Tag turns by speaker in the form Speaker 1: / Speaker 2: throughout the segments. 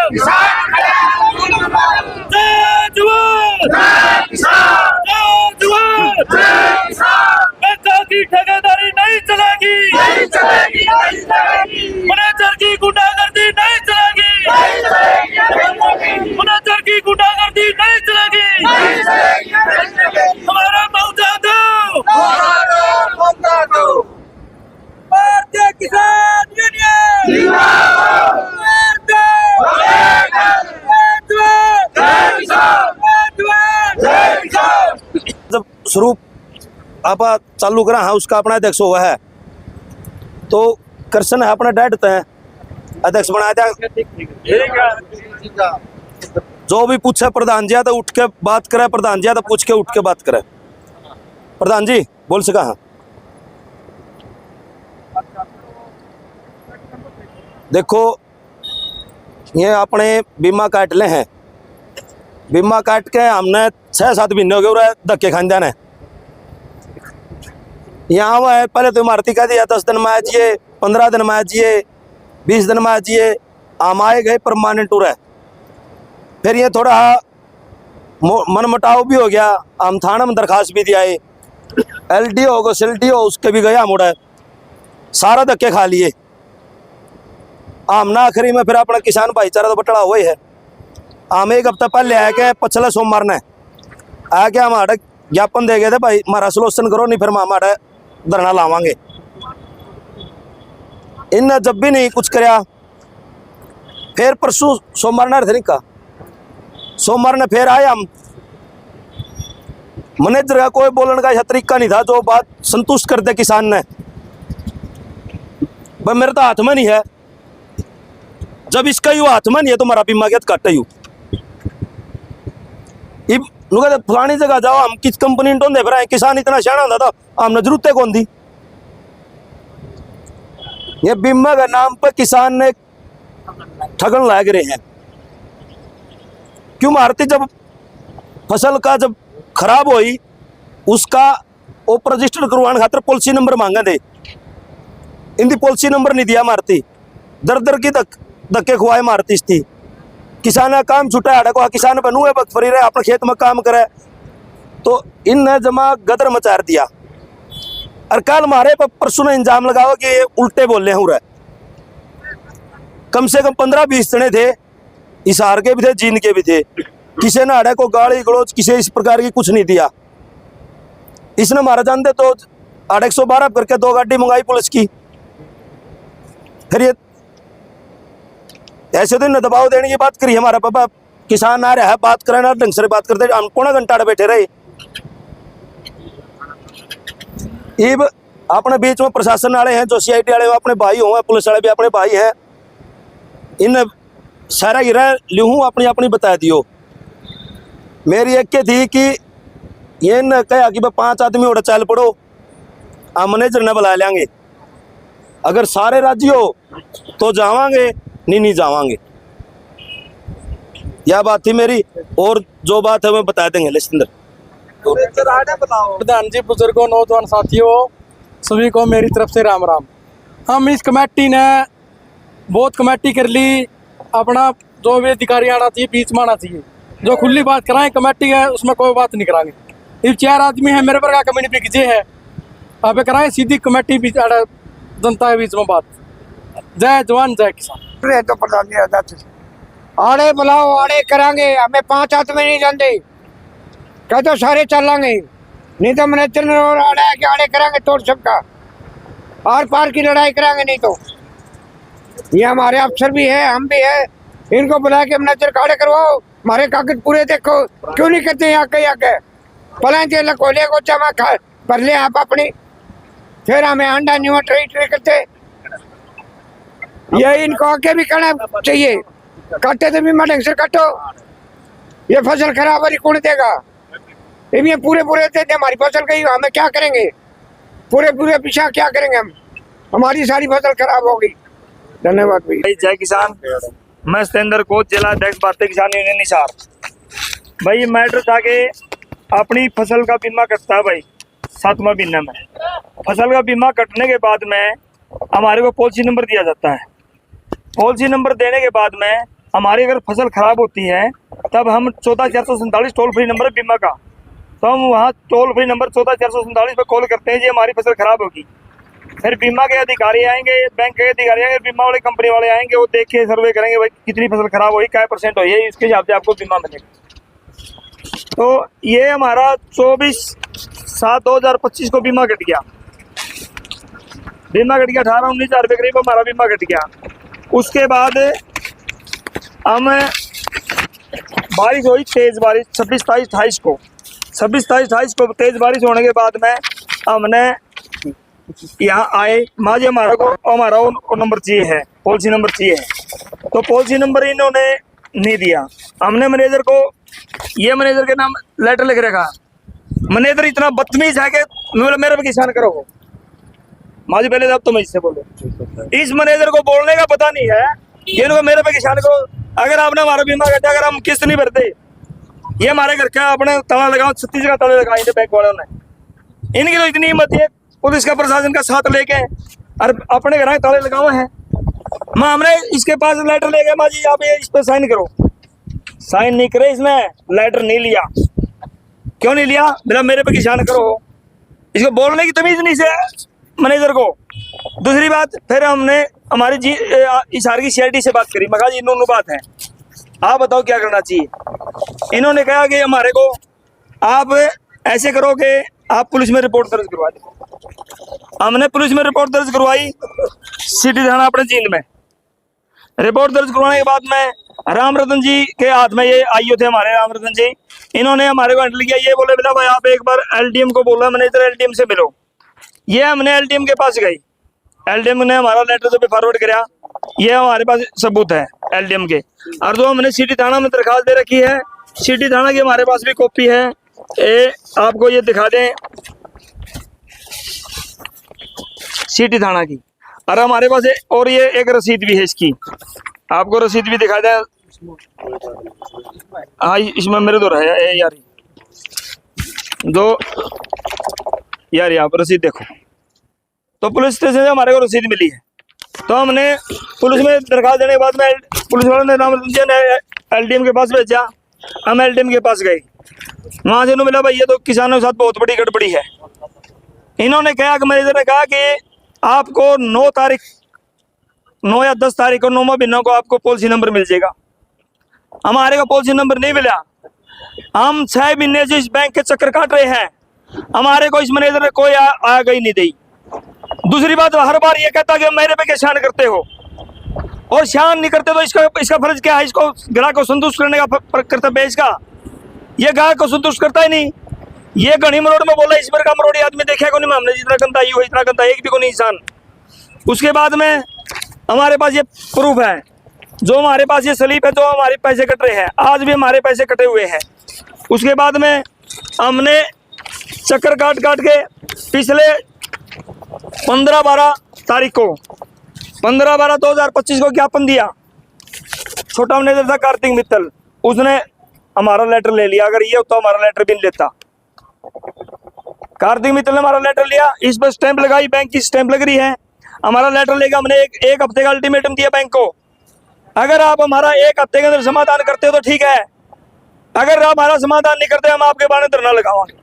Speaker 1: किसान
Speaker 2: जय जवान
Speaker 1: जय किसान
Speaker 2: जय जवान
Speaker 1: जय किसान
Speaker 2: नेता की ठेकेदारी नहीं चलेगी
Speaker 1: नहीं चलेगी नहीं चलेगी
Speaker 2: मैनेजर की गुंडागर्दी नहीं चलेगी
Speaker 1: नहीं चलेगी नहीं चलेगी
Speaker 2: मैनेजर की गुंडागर्दी नहीं चलेगी
Speaker 1: नहीं चलेगी नहीं चलेगी
Speaker 2: हमारा मौका दो
Speaker 1: मौका दो
Speaker 2: भारतीय किसान यूनियन
Speaker 1: जिंदाबाद जय किसान जय किसान
Speaker 3: जब शुरू आप चालू करा है उसका अपना अध्यक्ष हुआ है तो कृष्ण है अपना डायरेक्ट है अध्यक्ष बना दिया। जो भी पूछे प्रधान जी तो उठ के बात करे, प्रधान जी तो पूछ के उठ के बात करे। प्रधान जी बोल सका। हाँ देखो ये अपने बीमा काट ले हैं, बीमा काट के हमने 6-7 महीने हो गए धक्के खाने ने। यहाँ हुआ है पहले तो इमारती का दिया 10 दिन में आ जाइए, 15 दिन में आ जाइए, 20 दिन में आ जाइए, हम आए गए परमानेंट टूर है। फिर ये थोड़ा मन मटाव भी हो गया, हम थाना में दरखास्त भी दिया है, LDO को SLDO उसके भी गया मुड़ा, सारा धक्के खा लिए। हमने आखिरी में फिर अपना किसान भाईचारा तो बटड़ा हुआ ही है। हम एक हफ्ता पहले आए के पिछले सोमवार ने आके हमारा ज्ञापन दे गए थे, भाई हमारा सलूशन करो नहीं फिर हमारा धरना लावांगे। इनने जब भी नहीं कुछ कराया, फिर परसों सोमवार ने थे का सोमवार ने फिर आए हम। मैनेजर का कोई बोलने का तरीका नहीं था जो बात संतुष्ट कर दे किसान ने। भाई मेरे तो हाथ में नहीं है, जब इसका यू हाथ में नहीं है तो हमारा बीमा क्या काटे यू फलानी जगह जाओ, हम किस कंपनी दे फिर किसान इतना शाना होता था हमने जरूरत कौन दी। ये बीमा के नाम पर किसान ने ठगन लाग रहे हैं। क्यों मारती जब फसल का जब खराब हुई उसका ओपर रजिस्टर करवाने खातर पॉलिसी नंबर मांगा थे, इनकी पॉलिसी नंबर नहीं दिया मारती, दर दर की धक्के खुआए मारती थी। किसान का काम छुटा है को किसान बनू है वक्त फरी रहे अपने खेत में काम करे तो इनने जमा गदर मचार दिया। और कल मारे पर परसों ने इंजाम लगाओ कि ये उल्टे बोले हैं। कम से कम 15-20 जने थे, हिसार के भी थे, जीन के भी थे। किसी ने अड़े को गाली गलोच किसी इस प्रकार की कुछ नहीं दिया। इसने मारा जानते तो 112 करके 2 गाड़ी मंगाई पुलिस की। फिर ये ऐसे तो इन्हें दबाव देने की बात करी। हमारा पापा किसान आ रहा है, बात करें ना ढंग से बात करते, हम पौना घंटा बैठे रहे। इब अपने बीच में प्रशासन वाले हैं, जो CID वाले अपने भाई हों, पुलिस वाले भी अपने भाई हैं। इन सारा गिरा लिहूँ अपनी अपनी बता दियो। मेरी एक के थी कि ये न कहा कि 5 आदमी और चल पड़ो, हम मैनेजर ने बुला लेंगे, अगर सारे राजी हो तो जावांगे, नहीं जावांगे। यह बात थी मेरी, और जो बात है मैं बता देंगे लिस्टर।
Speaker 4: प्रधान जी, बुजुर्गों, नौजवान साथियों, सभी को मेरी तरफ से राम राम। हम इस कमेटी ने बहुत कमेटी कर ली, अपना जो भी अधिकारी आना चाहिए बीच में आना चाहिए, जो खुली बात कराएं कमेटी है उसमें कोई बात नहीं कराएंगे। इस 4 आदमी है मेरे पर का कम्युनिटी की है, अब कराएं सीधी कमेटी बीच जनता के बीच में बात। जय जवान जय किसान।
Speaker 5: तो प्रधान जी आड़े बुलाओ, आड़े करांगे, हमें 5 आदमी नहीं जानते, कह तो सारे चलांगे, नहीं तो मैनेजर और आड़े करांगे तोड़ सबका, आर पार की लड़ाई करांगे। नहीं तो ये हमारे अफसर भी है, हम भी है, इनको बुला के मैनेजर काड़े करवाओ, हमारे कागज पूरे देखो, क्यों नहीं करते आके पलाए जेल कोले को जमा भर ले आप अपनी, फिर हमें अंडा न्यू ट्री करते। ये इनको आगे भी करना चाहिए, काटे तो बीमा ढंग से काटो। ये फसल खराब वाली कौन देगा? ये पूरे दे दे हमारी फसल गई, हमें क्या करेंगे? पूरे पीछा क्या करेंगे हम? हमारी सारी फसल खराब हो गई। धन्यवाद भाई।
Speaker 6: जय किसान। मैं सतेंद्र कोच, जिला अध्यक्ष भारतीय किसान यूनियन हिसार। भाई मैटर था कि अपनी फसल का बीमा कटता है भाई 7वां महीना में। फसल का बीमा कटने के बाद में हमारे को पॉलिसी नंबर दिया जाता है। पॉलिसी नंबर देने के बाद में हमारी अगर फसल खराब होती है तब हम 14,447 टोल फ्री नंबर है बीमा का, तो हम वहाँ टोल फ्री नंबर 14,447 पर कॉल करते हैं जी हमारी फसल खराब होगी। फिर बीमा के अधिकारी आएंगे, बैंक के अधिकारी आएंगे, बीमा वाले कंपनी वाले आएंगे, वो देख के सर्वे करेंगे भाई कितनी फसल खराब हुई, क्या % हुई है, इसके हिसाब से आपको बीमा मिलेगा। तो ये हमारा 24/7/2025 को बीमा कट गया, 18-19 हज़ार रुपये करीब हमारा बीमा कट गया। उसके बाद हम बारिश हुई, तेज़ बारिश 26-27-28 को, 26-27-28 को तेज़ बारिश होने के बाद में हमने यहाँ आए, माँ जी हमारा वो नंबर चाहिए है, पॉलिसी नंबर चाहिए है। तो पॉलिसी नंबर इन्होंने नहीं दिया। हमने मैनेजर को, ये मैनेजर के नाम लेटर लिख रखा। मैनेजर इतना बदतमीज है कि मेरे पे किसान करो। माँ जी पहले अब तुम इससे बोलो, इस मैनेजर को बोलने का पता नहीं है कि इनको मेरे पे किसान करो। अगर आपने हमारा बीमा करता, अगर हम किस्त नहीं भरते, ये हमारे घर का अपने ताला लगाओ, 36 का ताला लगाए थे बैंक वालों ने। इनकी तो इतनी हिम्मत है पुलिस का प्रशासन का साथ लेके और अपने घर के ताले लगाए हैं। माँ हमने इसके पास लेटर ले गए, माँ जी आप ये इस पर साइन करो, साइन नहीं करे, इसने लेटर नहीं लिया। क्यों नहीं लिया? मेरे पे किसान करो। इसको बोलने की तमीज नहीं से मैनेजर को। दूसरी बात, फिर हमने हमारी जी इशार की CID से बात करी, मगा जी इन्होंने बात है, आप बताओ क्या करना चाहिए। इन्होंने कहा कि हमारे को आप ऐसे करो कि आप पुलिस में रिपोर्ट दर्ज करवा दो। हमने पुलिस में रिपोर्ट दर्ज करवाई, सिटी थाना अपने जींद में। रिपोर्ट दर्ज करवाने के बाद में राम रतन जी के हाथ में ये आईओ थे हमारे राम रतन जी, इन्होंने हमारे को हैंडल किया। ये बोले बेटा भाई आप एक बार LDM को बोला, मैनेजर LDM से मिलो। ये हमने LDM के पास गई, LDM ने हमारा लेटर जो भी फॉरवर्ड कराया, ये हमारे पास सबूत है LDM के। और जो हमने सिटी थाना में दरखास्त दे रखी है, सिटी थाना की हमारे पास भी कॉपी है, आपको ये दिखा दें, सिटी थाना की। और हमारे पास और ये एक रसीद भी है इसकी, आपको रसीद भी दिखा दें। हाँ इसमें मेरे दो है यार, दो यार आप रसीद देखो। तो पुलिस स्टेशन से हमारे को रसीद मिली है। तो हमने पुलिस में दरखास्त देने के बाद में पुलिस वालों ने नाम LDM के पास भेजा। हम LDM के पास गए, वहाँ से मिला भाई ये तो किसानों के साथ बहुत बड़ी गड़बड़ी है। इन्होंने कहा कि मैनेजर ने कहा कि आपको 9 या 10 तारीख को 9वां महीना को आपको पॉलिसी नंबर मिल जाएगा। हमारे को पॉलिसी नंबर नहीं मिला। हम 6 महीने से इस बैंक के चक्कर काट रहे हैं, हमारे को इस मैनेजर ने कोई आ गई नहीं दी। दूसरी बात, हर बार ये कहता कि मेरे पे क्या शान करते हो, और शान नहीं करते तो इसका फर्ज क्या है? इसको ग्राहक को संतुष्ट करने का कर्तव्य है इसका। ये ग्राहक को संतुष्ट करता ही नहीं। ये गणी मरोड़ में बोला, इस बार का मरोड़ी आदमी देखा को नहीं हमने, जितना गंदा ये हो इतना गंदा एक भी को नहीं इंसान। उसके बाद में हमारे पास ये प्रूफ है, जो हमारे पास ये स्लिप है, जो हमारे पैसे कट रहे हैं, आज भी हमारे पैसे कटे हुए हैं। उसके बाद में हमने चक्कर काट के पिछले 15-12 तारीख को 15/12/2025 को ज्ञापन दिया। छोटा मैनेजर था कार्तिक मित्तल, उसने हमारा लेटर ले लिया। अगर ये होता हमारा लेटर भी नहीं लेता। कार्तिक मित्तल ने हमारा लेटर लिया, इस पर स्टैंप लगाई, बैंक की स्टैंप लग रही है। हमारा लेटर लेकर हमने एक हफ्ते का अल्टीमेटम दिया बैंक को। अगर आप हमारा 1 हफ्ते के अंदर समाधान करते हो तो ठीक है, अगर आप हमारा समाधान नहीं करते हम आपके बारे में धरना लगावांगे।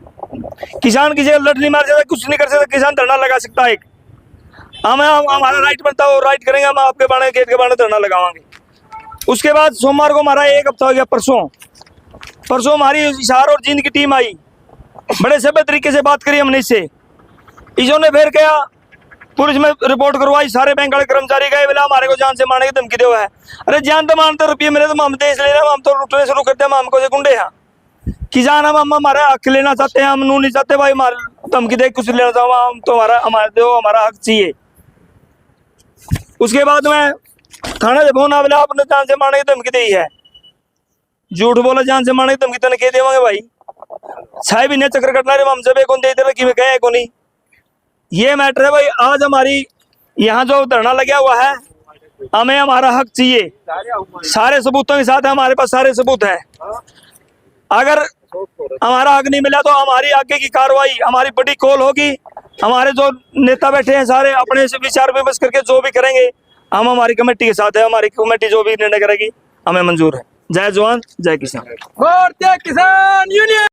Speaker 6: किसान किसी का लठ नहीं मार सकता, कुछ नहीं कर सकता, किसान धरना लगा सकता है। हमारा राइट बनता है, वो राइट करेंगे, हम आपके बारे गेट के बारे में धरना लगावांगे। उसके बाद सोमवार को हमारा 1 हफ्ता हो गया। परसों हमारी हिसार और जींद की टीम आई, बड़े सभ्य तरीके से बात करी हमने इससे। इन्होंने फिर क्या पुलिस में रिपोर्ट करवाई, सारे बैंक वाले कर्मचारी गए, बोला हमारे को जान से मारने की धमकी दे हुआ है। अरे जान तो मानते, रुपये मिले तो हम देश ले रहे हैं, हम तो लुटने शुरू करते हैं, हमको से गुंडे हैं। किसान हम हमारा हक लेना चाहते हैं, हम नू नहीं चाहते भाई हमारे धमकी दे कुछ लेना चाहो, हम तो हमारा हक चाहिए। उसके बाद में थाने से फोन आवेला, आपने जान से मारने की धमकी दी है। झूठ बोला, जान से मारने की धमकी तो नहीं देवांगे भाई। 6 महीने चक्कर कटना रहे, हम जब कौन दे रखी में गए को नहीं। ये मैटर है भाई। आज हमारी यहाँ जो धरना लगा हुआ है, हमें हमारा हक चाहिए, सारे सबूतों के साथ हमारे पास सारे सबूत है। अगर हमारा हक नहीं मिला तो हमारी आगे की कार्रवाई, हमारी बड़ी कॉल होगी। हमारे जो नेता बैठे हैं सारे अपने से विचार विमर्श करके जो भी करेंगे, हम हमारी कमेटी के साथ है, हमारी कमेटी जो भी निर्णय करेगी हमें मंजूर है। जय जवान जय किसान।
Speaker 2: भारतीय किसान यूनियन